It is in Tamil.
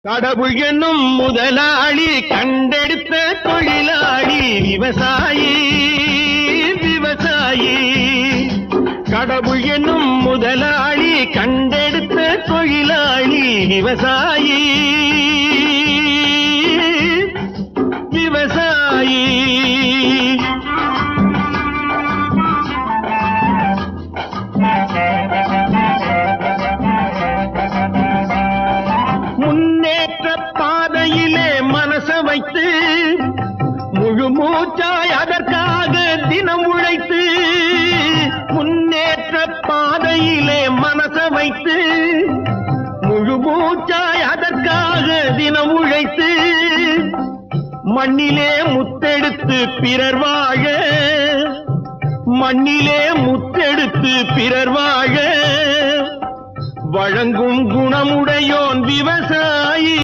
கடவுள் என்னும் முதலாளி கண்டெடுத்த தொழிலாளி விவசாயி விவசாயி. கடவுள் என்னும் முதலாளி கண்டெடுத்த தொழிலாளி விவசாயி விவசாயி. முன்னேற்ற பாதையிலே மனச வைத்து முழு மூச்சாய் அதற்காக தினம் உழைத்து, முன்னேற்ற பாதையிலே மனச வைத்து முழு மூச்சாய் அதற்காக தினம் உழைத்து, மண்ணிலே முத்தெடுத்து பிறர் வாழ, மண்ணிலே முத்தெடுத்து பிறர் வாழ வழங்கும் குணமுடையோன் விவசாயி.